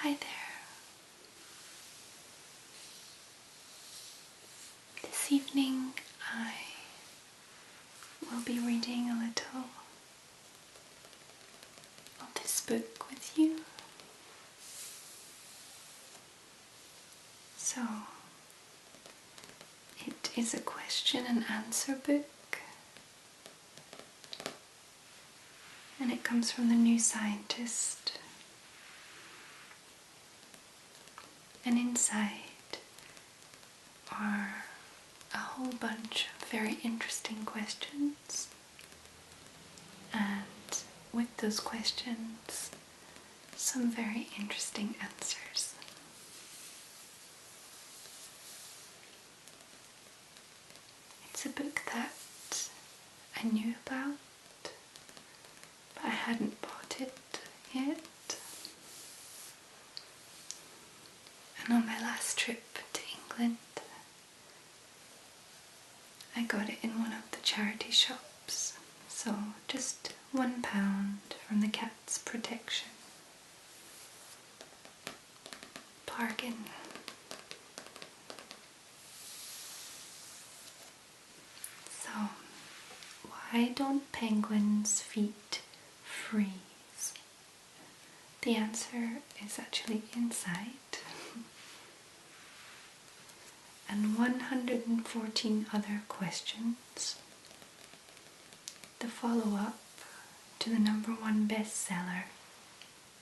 Hi there. This evening I will be reading a little of this book with you. So, it is a question and answer book, and it comes from the New Scientist. And inside are a whole bunch of very interesting questions, and with those questions, some very interesting answers. It's a book that I knew about, but I hadn't bought it yet. And on my last trip to England, I got it in one of the charity shops, so just £1 from the Cat's Protection. Bargain. So, why don't penguins' feet freeze? The answer is actually inside. And 114 other questions. The follow-up to the #1 bestseller,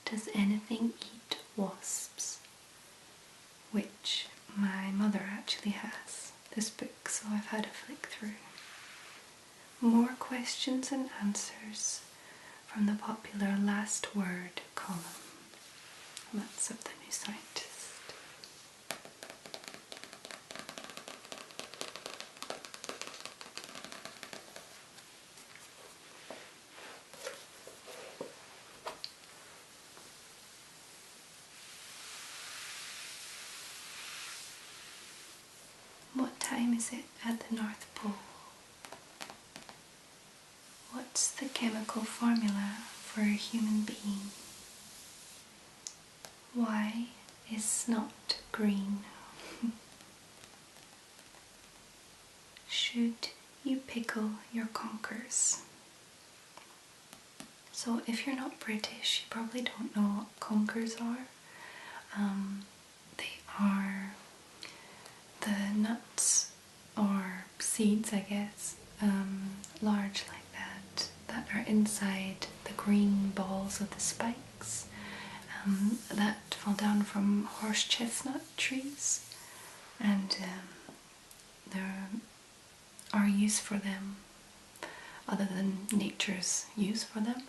Does Anything Eat Wasps? Which my mother actually has this book, so I've had a flick through. More questions and answers from the popular Last Word column. That's of the New Scientist. What time is it at the North Pole? What's the chemical formula for a human being? Why is snot green? Should you pickle your conkers? So if you're not British, you probably don't know what conkers are. They are the nuts or seeds, I guess, large like that are inside the green balls of the spikes that fall down from horse chestnut trees, and there are use for them, other than nature's use for them,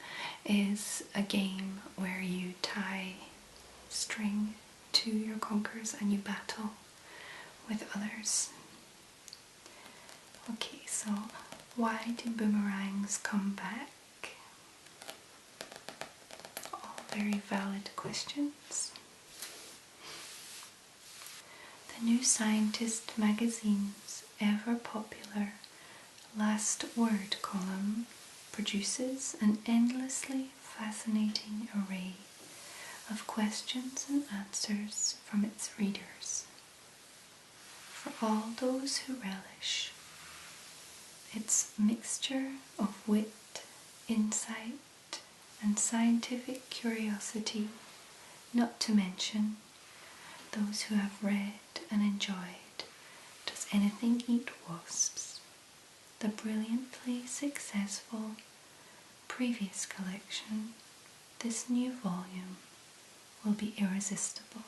is a game where you tie string to your conkers and you battle with others. Okay, so why do boomerangs come back? All very valid questions. The New Scientist magazine's ever popular Last Word column produces an endlessly fascinating array of questions and answers from its readers. For all those who relish its mixture of wit, insight, and scientific curiosity, not to mention those who have read and enjoyed Does Anything Eat Wasps?, the brilliantly successful previous collection, this new volume will be irresistible.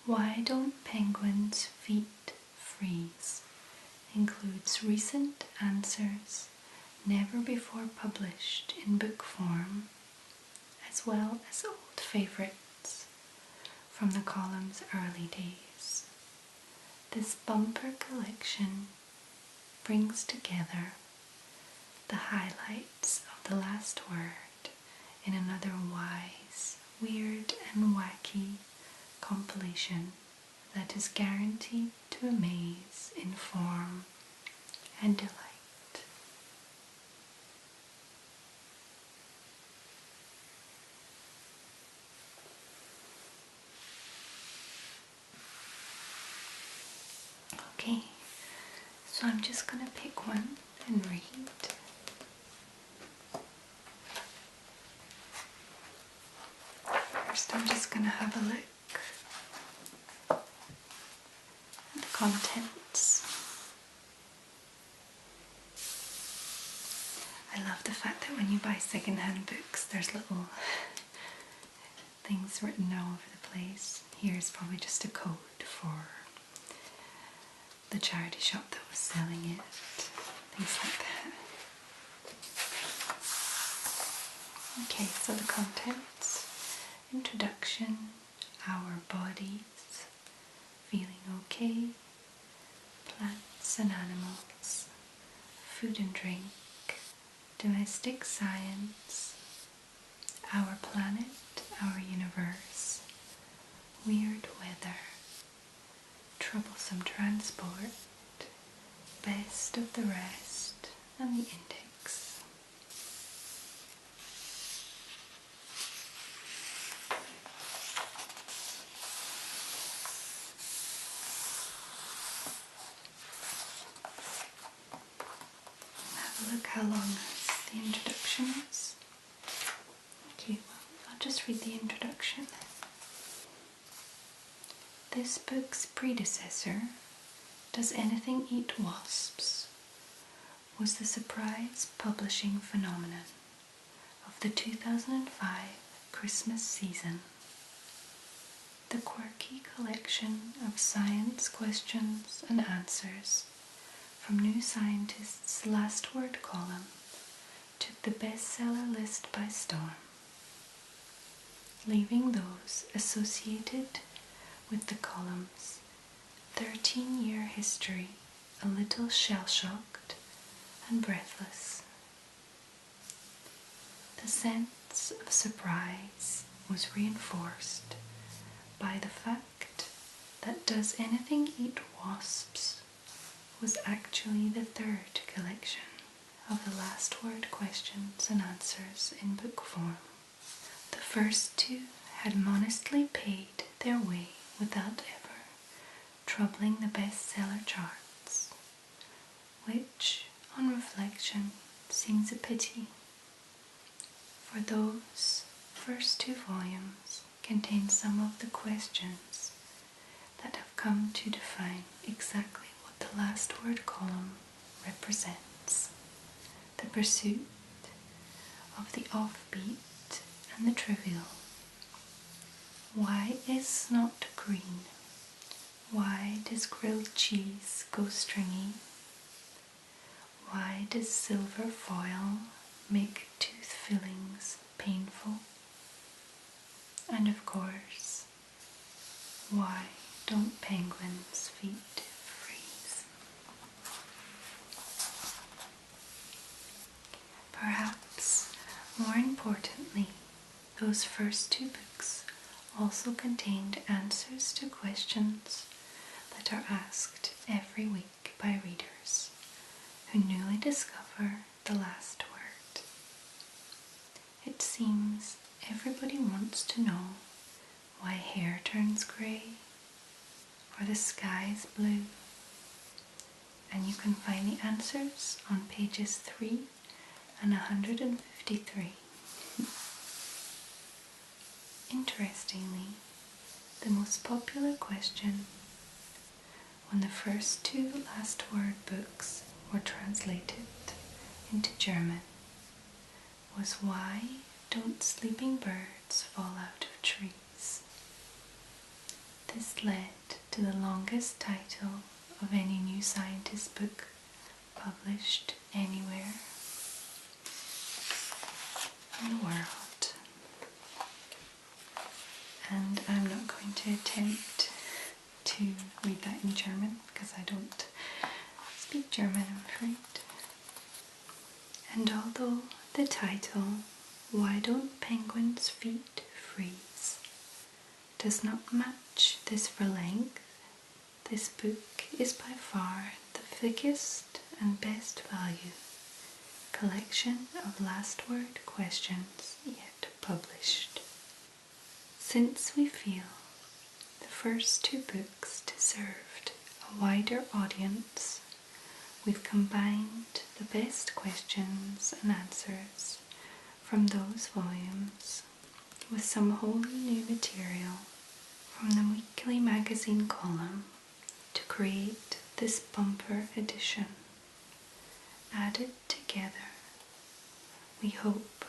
Why Don't Penguins' Feet Freeze? Includes recent answers never before published in book form, as well as old favourites from the column's early days. This bumper collection brings together the highlights of the last word in another wise, weird and wacky compilation that is guaranteed to amaze in form and delight. I'm just going to pick one and read. First, I'm just going to have a look at the contents. I love the fact that when you buy second-hand books, there's little things written all over the place. Here's probably just a code for the charity shop that was selling it, things like that. Okay, so the contents: introduction, our bodies, feeling okay, plants and animals, food and drink, domestic science, our planet, our universe, weird weather, troublesome transport, best of the rest, and the index. Have a look how long the introduction is. Okay, well, I'll just read the introduction. This book's predecessor, Does Anything Eat Wasps?, was the surprise publishing phenomenon of the 2005 Christmas season. The quirky collection of science questions and answers from New Scientist's Last Word column took the bestseller list by storm, leaving those associated with the column's 13-year history a little shell-shocked and breathless. The sense of surprise was reinforced by the fact that Does Anything Eat Wasps? Was actually the third collection of the Last Word questions and answers in book form. The first two had modestly paid their way without ever troubling the bestseller charts, which, on reflection, seems a pity, for those first two volumes contain some of the questions that have come to define exactly what the Last Word column represents: the pursuit of the offbeat and the trivial. Why is not green? Why does grilled cheese go stringy? Why does silver foil make tooth fillings painful? And of course, why don't penguins' feet freeze? Perhaps more importantly, those first two books also contained answers to questions that are asked every week by readers who newly discover the last word. It seems everybody wants to know why hair turns grey or the sky is blue, and you can find the answers on pages 3 and 153. Interestingly, the most popular question when the first two Last Word books were translated into German was why don't sleeping birds fall out of trees? This led to the longest title of any New Scientist book published anywhere in the world. And I'm not going to attempt to read that in German because I don't speak German, I'm afraid. And although the title, Why Don't Penguins' Feet Freeze, does not match this for length, this book is by far the thickest and best value collection of Last Word questions yet published. Since we feel the first two books deserved a wider audience we've combined the best questions and answers from those volumes with some wholly new material from the weekly magazine column to create this bumper edition. Added together, we hope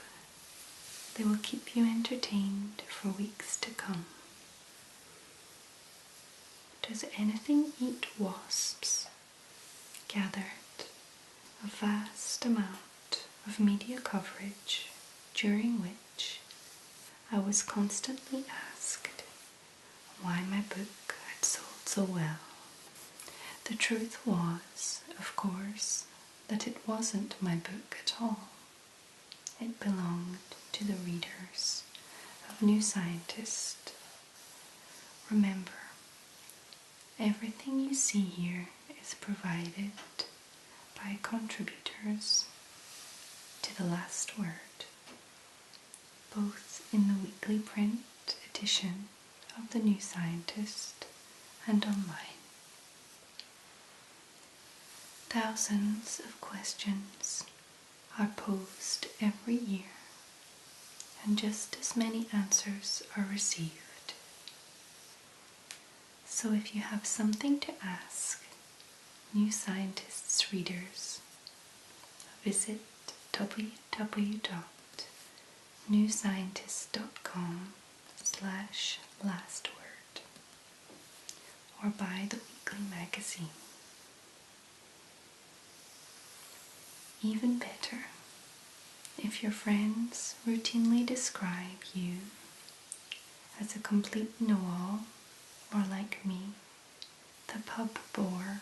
they will keep you entertained for weeks to come. Does anything eat wasps? Gathered a vast amount of media coverage during which I was constantly asked why my book had sold so well. The truth was, of course, that it wasn't my book at all. It belonged to the readers of New Scientist. Remember, everything you see here is provided by contributors to The Last Word, both in the weekly print edition of the New Scientist and online. Thousands of questions are posed every year, and just as many answers are received. So if you have something to ask New Scientist's readers, visit www.newscientist.com/lastword or buy the weekly magazine. Even better, if your friends routinely describe you as a complete know-all, or like me, the pub bore,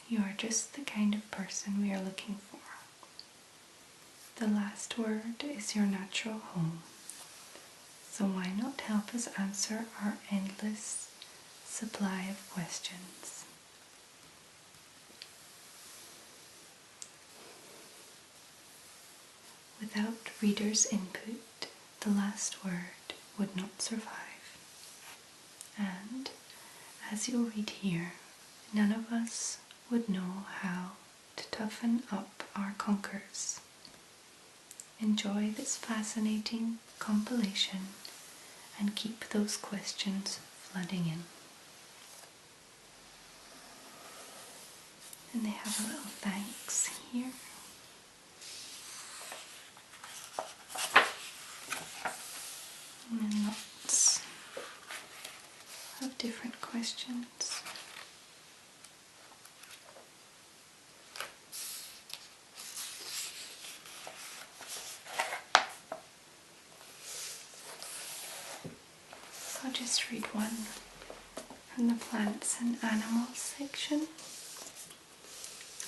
you are just the kind of person we are looking for. The Last Word is your natural home, so why not help us answer our endless supply of questions? Without readers' input, The Last Word would not survive. And, as you'll read here, none of us would know how to toughen up our conkers. Enjoy this fascinating compilation and keep those questions flooding in. And they have a little thanks here. And then lots of different questions. I'll just read one from the plants and animals section.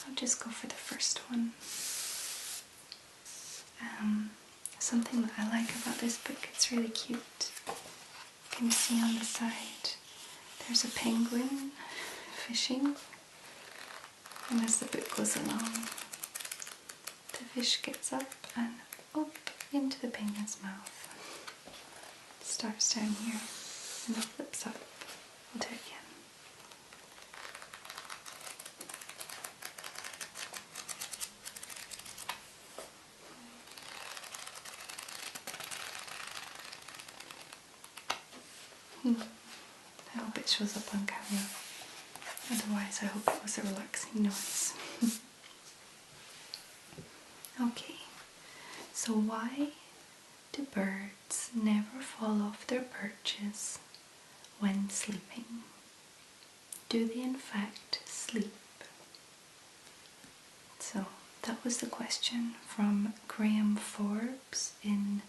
I'll just go for the first one. Something that I like about this book, it's really cute. You can see on the side there's a penguin fishing, and as the book goes along, the fish gets up and up into the penguin's mouth. It starts down here and it flips up. I'll do it again. I hope it shows up on camera, otherwise I hope it was a relaxing noise. Okay, so why do birds never fall off their perches when sleeping? Do they in fact sleep? So that was the question from Graham Forbes in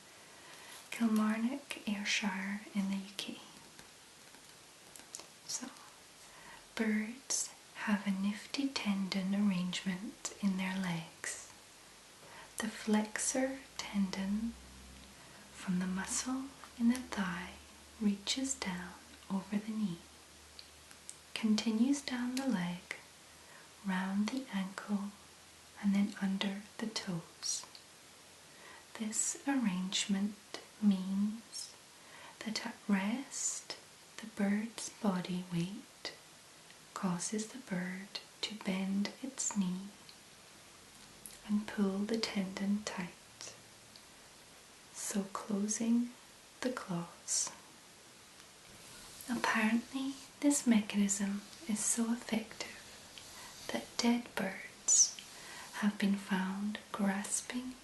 Kilmarnock, Ayrshire in the UK. So, birds have a nifty tendon arrangement in their legs. The flexor tendon from the muscle in the thigh reaches down over the knee, continues down the leg, round the ankle, and then under the toes. This arrangement means that at rest, the bird's body weight causes the bird to bend its knee and pull the tendon tight, so closing the claws. Apparently, this mechanism is so effective that dead birds have been found grasping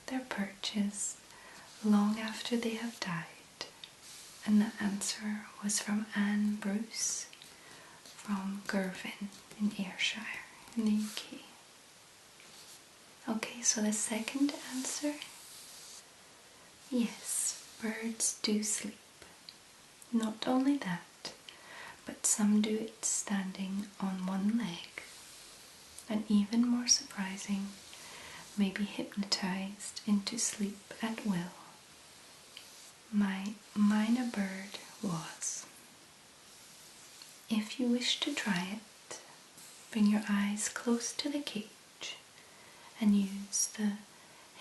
their perches long after they have died. And the answer was from Anne Bruce from Girvan in Ayrshire in the UK. Okay, so the second answer, yes, birds do sleep. Not only that, but some do it standing on one leg, and even more surprising, may be hypnotized into sleep at will. My minor bird was. If you wish to try it, bring your eyes close to the cage and use the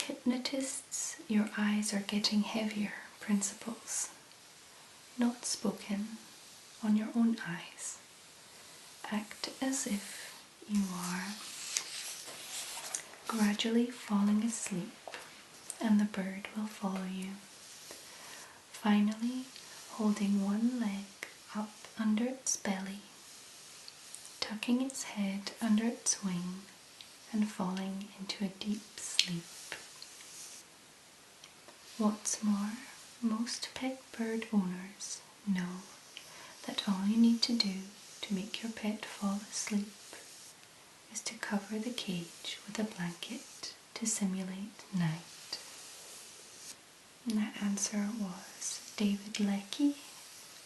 hypnotist's "your eyes are getting heavier" principles, not spoken, on your own eyes. Act as if you are gradually falling asleep, and the bird will follow you. Finally, holding one leg up under its belly, tucking its head under its wing, and falling into a deep sleep. What's more, most pet bird owners know that all you need to do to make your pet fall asleep is to cover the cage with a blanket to simulate night. And the answer was David Leckie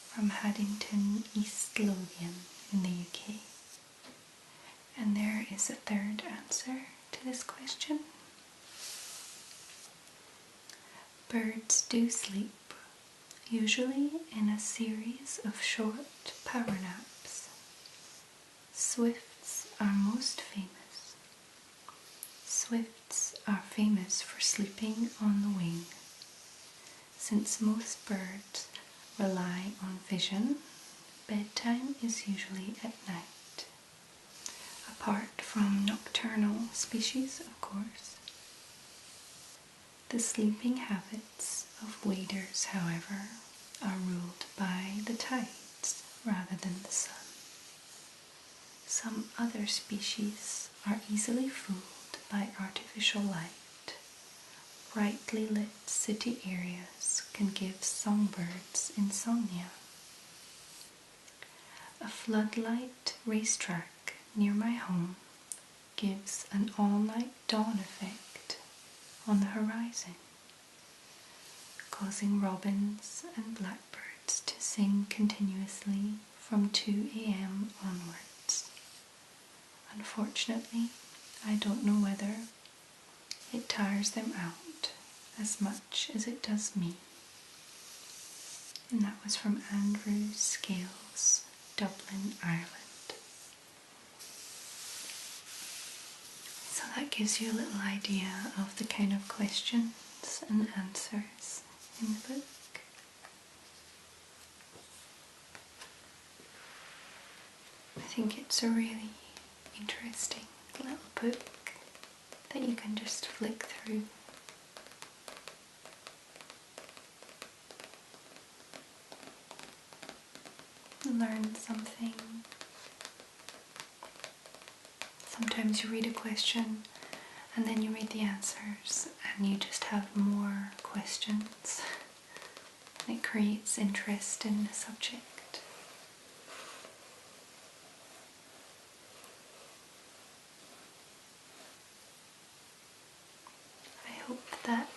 from Haddington, East Lothian in the UK. And there is a third answer to this question. Birds do sleep, usually in a series of short power naps. Swifts are most famous. Swifts are famous for sleeping on the wing. Since most birds rely on vision, bedtime is usually at night. Apart from nocturnal species, of course. The sleeping habits of waders, however, are ruled by the tides rather than the sun. Some other species are easily fooled by artificial light. Brightly lit city areas can give songbirds insomnia. A floodlight racetrack near my home gives an all-night dawn effect on the horizon, causing robins and blackbirds to sing continuously from 2 a.m. onwards. Unfortunately, I don't know whether it tires them out as much as it does me. And that was from Andrew Scales, Dublin, Ireland. So that gives you a little idea of the kind of questions and answers in the book. I think it's a really interesting little book that you can just flick through. Learn something. Sometimes you read a question and then you read the answers and you just have more questions, and it creates interest in the subject. I hope that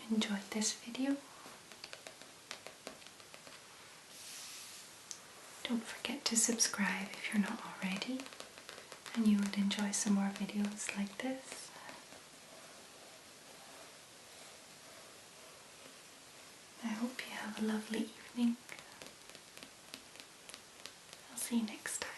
you enjoyed this video. Don't forget to subscribe if you're not already, and you would enjoy some more videos like this. I hope you have a lovely evening. I'll see you next time.